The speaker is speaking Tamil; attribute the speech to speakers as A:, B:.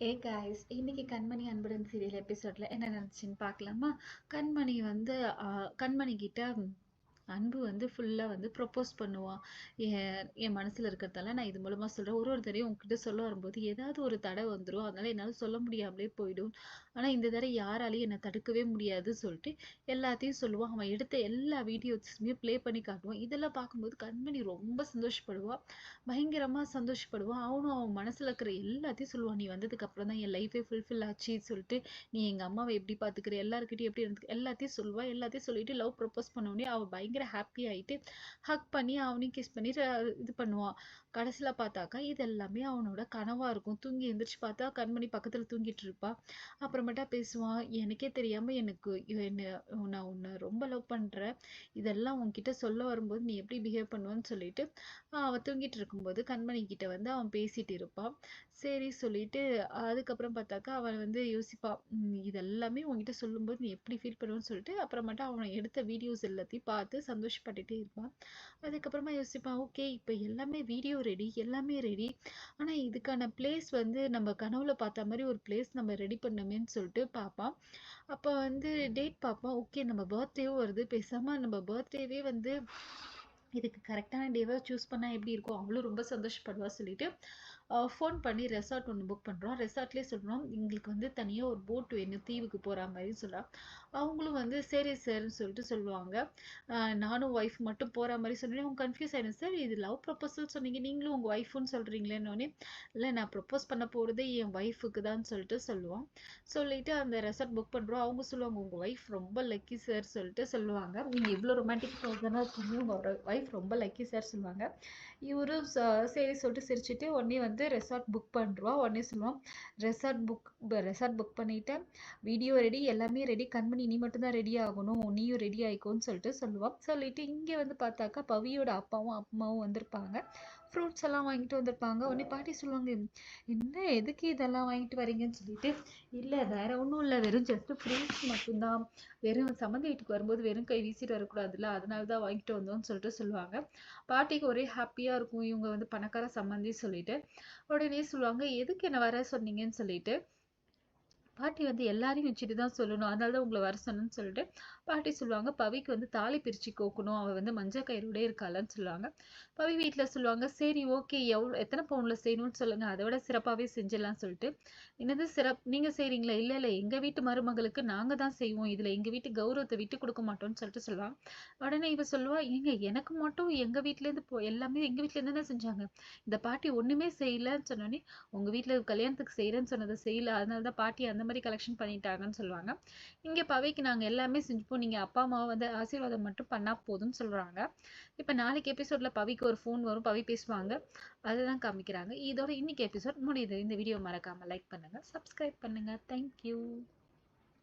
A: கைஸ், இன்னைக்கு கண்மணி அன்புடன் சீரியல் எபிசோட்ல என்ன நடந்துச்சுன்னு பார்க்கலாமா? கண்மணி வந்து கண்மணி கிட்ட அன்பு வந்து ஃபுல்லா வந்து ப்ரொப்போஸ் பண்ணுவான். என் மனசுல இருக்கிறதால நான் இது மூலமா சொல்றேன். ஒரு தடவையும் உங்ககிட்ட சொல்ல வரும்போது ஏதாவது ஒரு தடை வந்துடும், அதனால என்னால சொல்ல முடியாமலே போயிடும். ஆனா இந்த தடவை யாராலையும் என்னை தடுக்கவே முடியாது சொல்லிட்டு எல்லாத்தையும் சொல்லுவான். அவன் எடுத்த எல்லா வீடியோஸுமே ப்ளே பண்ணி காட்டுவான். இதெல்லாம் பார்க்கும்போது கண்மணி ரொம்ப சந்தோஷப்படுவான், பயங்கரமா சந்தோஷப்படுவான். அவனும் அவன் மனசுல இருக்கிற எல்லாத்தையும் சொல்லுவான். நீ வந்ததுக்கு அப்புறம் தான் என் லைஃபே ஃபுல்ஃபில் ஆச்சு சொல்லிட்டு, நீ எங்க அம்மாவை எப்படி பாத்துக்கிற, எல்லாருக்கிட்டையும் எப்படி இருந்து எல்லாத்தையும் சொல்லுவா. எல்லாத்தையும் சொல்லிட்டு லவ் ப்ரப்போஸ் பண்ண உடனே அவ பயங்கர ஹாப்பி ஆயிட்டு ஹக் பண்ணி அவனையும் கிஸ் பண்ணி இது பண்ணுவான். கடைசியில பார்த்தாக்கா இது எல்லாமே அவனோட கனவா இருக்கும். தூங்கி எந்திரிச்சு பார்த்தா கண்மணி பக்கத்துல தூங்கிட்டு இருப்பா. அப்புறமேட்டா பேசுவான். எனக்கே தெரியாம எனக்கு நான் உன்னை ரொம்ப லவ் பண்றேன், இதெல்லாம் உன்கிட்ட சொல்ல வரும்போது நீ எப்படி பிஹேவ் பண்ணுவேன்னு சொல்லிட்டு அவ தூங்கிட்டு இருக்கும்போது கண்மணி கிட்ட வந்து அவன் பேசிட்டு இருப்பான். சரி சொல்லிட்டு அதுக்கப்புறம் பார்த்தாக்கா அவன் வந்து யோசிப்பான். இதெல்லாமே உன்கிட்ட சொல்லும்போது நீ எப்படி ஃபீல் பண்ணுவேன்னு சொல்லிட்டு அப்புறமேட்டா அவன் எடுத்த வீடியோஸ் எல்லாத்தையும் பார்த்து சந்தோஷப்பட்டுட்டே இருப்பான். அதுக்கப்புறமா யோசிப்பான், ஓகே இப்போ எல்லாமே வீடியோ ரெடி, எல்லாமே ரெடி, ஆனா இதுக்கான பிளேஸ் வந்து நம்ம கனவுல பார்த்த மாதிரி ஒரு பிளேஸ் நம்ம ரெடி பண்ணணுமேன்னு சொல்லிட்டு பார்ப்பான். அப்போ வந்து டேட் பார்ப்பான். ஓகே நம்ம பர்த்டேவும் வருது, பேசாம நம்ம பர்த்டேவே வந்து இதுக்கு கரெக்டான டேவை சூஸ் பண்ணா எப்படி இருக்கும், அவளும் ரொம்ப சந்தோஷப்படுவா சொல்லிட்டு ஃபோன் பண்ணி ரெசார்ட் ஒன்று புக் பண்ணுறோம். ரெசார்ட்லேயே சொல்கிறோம், எங்களுக்கு வந்து தனியாக ஒரு போட் வேணும் தீவுக்கு போகிற மாதிரி சொல்கிறா. அவங்களும் வந்து சரி சார்ன்னு சொல்லிட்டு சொல்லுவாங்க. நானும் ஒய்ஃப் மட்டும் போகிற மாதிரி சொன்னேன். அவங்க கன்ஃபியூஸ் ஆகிடும். சார் இது லவ் ப்ரப்போசல் சொன்னீங்க, நீங்களும் உங்கள் ஒய்ஃப்னு சொல்கிறீங்களேன்னொடனே, இல்லை நான் ப்ரப்போஸ் பண்ண போகிறதே என் ஒய்ஃபுக்கு தான் சொல்லிட்டு சொல்லுவோம். சொல்லிட்டு அந்த ரெசார்ட் புக் பண்ணுறோம். அவங்க சொல்லுவாங்க, உங்கள் ஒய்ஃப் ரொம்ப லக்கி சார் சொல்லிட்டு சொல்லுவாங்க. நீங்கள் இவ்வளோ ரொமான்டிக் பர்சனாக இருக்கீங்க, உங்கள் ஒய்ஃப் ரொம்ப லக்கி சார் சொல்லுவாங்க. இவரும் சரி சொல்லிட்டு சிரிச்சுட்டு உடனே வந்து ரெசார்ட் புக் பண்ணுறோம். உடனே சொல்லுவோம், ரெசார்ட் புக் பண்ணிட்டேன், வீடியோ ரெடி, எல்லாமே ரெடி, கண்மணி நீ மட்டும்தான் ரெடி ஆகணும், நீயும் ரெடி ஆயிக்கோன்னு சொல்லிட்டு சொல்லுவான். சொல்லிட்டு இங்கே வந்து பார்த்தாக்கா பவியோட அப்பாவும் அம்மாவும் வந்திருப்பாங்க. ஃப்ரூட்ஸ் எல்லாம் வாங்கிட்டு வந்திருப்பாங்க. உடனே பாட்டி சொல்லுவாங்க, என்ன எதுக்கு இதெல்லாம் வாங்கிட்டு வரீங்கன்னு சொல்லிட்டு, இல்லை வேற ஒன்றும் இல்லை, வெறும் ஜஸ்ட் ஃப்ரூட்ஸ் மட்டும்தான், வெறும் சம்மந்தி வீட்டுக்கு வரும்போது வெறும் கை வீசிட்டு வரக்கூடாதுல்ல, அதனால தான் வாங்கிட்டு வந்தோம்னு சொல்லிட்டு சொல்லுவாங்க. பாட்டிக்கு ஒரே ஹாப்பியா இருக்கும், இவங்க வந்து பணக்கார சம்மந்தி சொல்லிட்டு. உடனே சொல்லுவாங்க, எதுக்கு என்ன வர சொன்னீங்கன்னு சொல்லிட்டு. பாட்டி வந்து எல்லாரையும் வச்சுட்டு தான் சொல்லணும், அதனால தான் உங்களை வர சொன்னேன்னு சொல்லிட்டு பாட்டி சொல்லுவாங்க, பவிக்கு வந்து தாலி பிரிச்சு கோக்கணும், அவள் வந்து மஞ்சள் கயிறோட இருக்காளன்னு சொல்லுவாங்க. பவி வீட்டில் சொல்லுவாங்க, சரி ஓகே, எத்தனை பவுன்ல செய்யணும்னு சொல்லுங்க, அதை விட சிறப்பாகவே செஞ்சிடலாம்னு சொல்லிட்டு. என்னது நீங்கள் செய்கிறீங்களா, இல்லை இல்லை எங்கள் வீட்டு மருமகளுக்கு நாங்கள் தான் செய்வோம், இதில் எங்கள் வீட்டு கௌரவத்தை விட்டு கொடுக்க மாட்டோம்னு சொல்லிட்டு சொல்லுவாங்க. உடனே இவ சொல்லுவா, ஏங்க எனக்கு மட்டும் எங்கள் வீட்டிலேருந்து எல்லாமே எங்கள் வீட்டிலேருந்து தான் செஞ்சாங்க, இந்த பாட்டி ஒன்றுமே செய்யலன்னு சொன்னோன்னே, உங்கள் வீட்டில் கல்யாணத்துக்கு செய்கிறேன்னு சொன்னதை செய்யல, அதனால தான் பாட்டி அந்த மாதிரி கலெக்ஷன் பண்ணிட்டாங்கன்னு சொல்லுவாங்க. இங்கே பவிக்கு நாங்கள் எல்லாமே செஞ்சுப்போம், நீங்கள் அப்பா அம்மாவை வந்து ஆசீர்வாதம் மட்டும் பண்ணால் போதும்னு சொல்கிறாங்க. இப்போ நாளைக்கு எபிசோடில் பவிக்கு ஒரு ஃபோன் வரும், பவி பேசுவாங்க, அதுதான் காமிக்கிறாங்க. இதோட இன்னைக்கு எபிசோட் முடியுது. இந்த வீடியோ மறக்காமல் லைக் பண்ணுங்கள், சப்ஸ்கிரைப் பண்ணுங்கள். தேங்க்யூ.